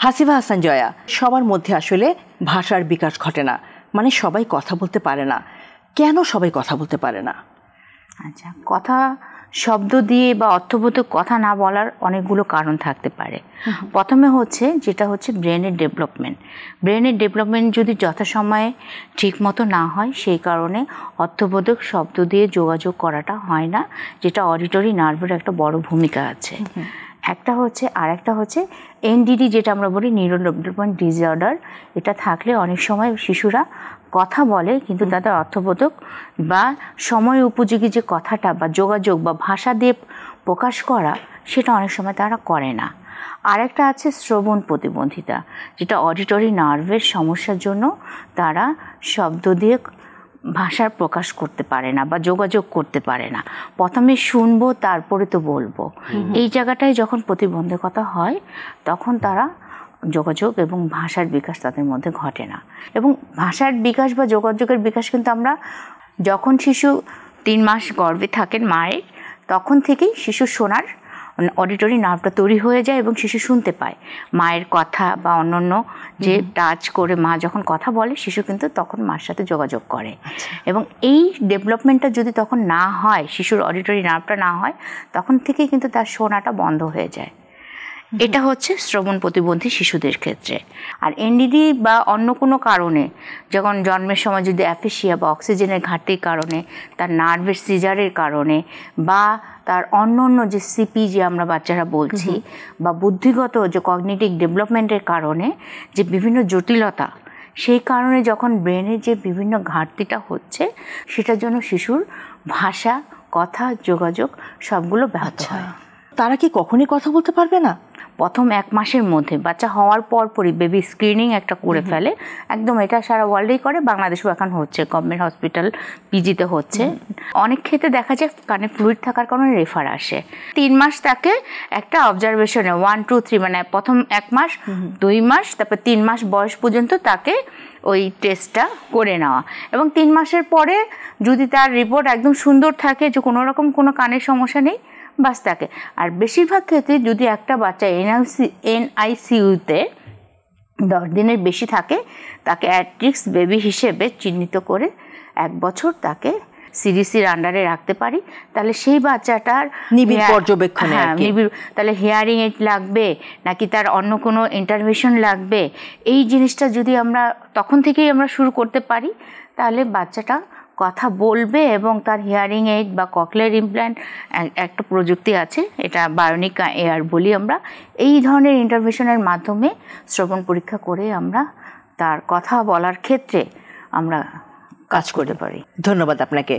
হাসিফা হাসান জয়া, সবার মধ্যে আসলে ভাষার বিকাশ ঘটে না, মানে সবাই কথা বলতে পারে না। কেন সবাই কথা বলতে পারে না? আচ্ছা, কথা শব্দ দিয়ে বা অর্থবোধক কথা না বলার অনেকগুলো কারণ থাকতে পারে। প্রথমে যেটা হচ্ছে ব্রেনের ডেভেলপমেন্ট। ব্রেনের ডেভেলপমেন্ট যদি যথাসময়ে ঠিক মতো না হয়, সেই কারণে অর্থবোধক শব্দ দিয়ে যোগাযোগ করাটা হয় না, যেটা অডিটরি নার্ভের একটা বড় ভূমিকা আছে। আরেকটা হচ্ছে এনডিডি, যেটা আমরা বলি নিউরো ডেভেলপমেন্ট ডিসঅর্ডার। এটা থাকলে অনেক সময় শিশুরা কথা বলে, কিন্তু তাদের অর্থবোধক বা সময় উপযোগী যে কথাটা বা যোগাযোগ বা ভাষা দিয়ে প্রকাশ করা, সেটা অনেক সময় তারা করে না। আরেকটা আছে শ্রবণ প্রতিবন্ধিতা, যেটা অডিটরি নার্ভের সমস্যার জন্য তারা শব্দ দিয়ে ভাষার প্রকাশ করতে পারে না বা যোগাযোগ করতে পারে না। প্রথমে শুনবো, তারপরে তো বলবো। এই জায়গাটায় যখন প্রতিবন্ধকতা হয়, তখন তারা যোগাযোগ এবং ভাষার বিকাশ তাদের মধ্যে ঘটে না। এবং ভাষার বিকাশ বা যোগাযোগের বিকাশ কিন্তু আমরা যখন শিশু 3 মাস গর্ভে থাকেন মায়ের, তখন থেকেই শিশু শোনার অডিটরি নার্ভটা তৈরি হয়ে যায় এবং শিশু শুনতে পায় মায়ের কথা বা অন্যান্য যে টাচ করে মা যখন কথা বলে, শিশু কিন্তু তখন মার সাথে যোগাযোগ করে। এবং এই ডেভেলপমেন্টটা যদি তখন না হয়, শিশুর অডিটরি নার্ভটা না হয়, তখন থেকেই কিন্তু তার শোনাটা বন্ধ হয়ে যায়। এটা হচ্ছে শ্রবণ প্রতিবন্ধী শিশুদের ক্ষেত্রে। আর এনডিডি বা অন্য কোনো কারণে, যখন জন্মের সময় যদি অ্যাফেসিয়া বা অক্সিজেনের ঘাটতির কারণে, তার নার্ভের সিজারের কারণে, বা তার অন্য যে সিপি যে আমরা বাচ্চারা বলছি, বা বুদ্ধিগত যে কগনিটিভ ডেভেলপমেন্টের কারণে যে বিভিন্ন জটিলতা, সেই কারণে যখন ব্রেনের যে বিভিন্ন ঘাটতিটা হচ্ছে, সেটার জন্য শিশুর ভাষা, কথা, যোগাযোগ সবগুলো ব্যাহত হয়। তারা কি কখনই কথা বলতে পারবে না? প্রথম 1 মাসের মধ্যে, বাচ্চা হওয়ার পরই বেবি স্ক্রিনিং একটা করে ফেলে, একদম এটা সারা ওয়ার্ল্ডেই করে, বাংলাদেশেও এখন হচ্ছে, গভর্নমেন্ট হসপিটাল পিজিতে হচ্ছে। অনেক ক্ষেত্রে দেখা যায় কানে ফ্লুইড থাকার কারণে রেফার আসে। 3 মাস তাকে একটা অবজারভেশনে 1, 2, 3, মানে প্রথম 1 মাস, 2 মাস, তারপর 3 মাস বয়স পর্যন্ত তাকে ওই টেস্টটা করে নেওয়া। এবং 3 মাসের পরে যদি তার রিপোর্ট একদম সুন্দর থাকে, যে কোনো রকম কোনো কানের সমস্যা নেই, বাস তাকে। আর বেশিরভাগ ক্ষেত্রে যদি একটা বাচ্চা এনআইসিইউতে 10 দিনের বেশি থাকে, তাকে অ্যাটরিস্ক বেবি হিসেবে চিহ্নিত করে 1 বছর তাকে সিডিসির আন্ডারে রাখতে পারি। তাহলে সেই বাচ্চাটার নিবিড় পর্যবেক্ষণে, তাহলে হিয়ারিং এইড লাগবে নাকি তার অন্য কোনো ইন্টারভেনশন লাগবে, এই জিনিসটা যদি আমরা তখন থেকেই আমরা শুরু করতে পারি, তাহলে বাচ্চাটা কথা বলবে। এবং তার হিয়ারিং এইড বা ককলিয়ার ইমপ্ল্যান্ট একটা প্রযুক্তি আছে, এটা বায়োনিক এয়ার বলি আমরা, এই ধরনের ইন্টারভেনশনের মাধ্যমে শ্রবণ পরীক্ষা করে আমরা তার কথা বলার ক্ষেত্রে আমরা কাজ করতে পারি। ধন্যবাদ আপনাকে।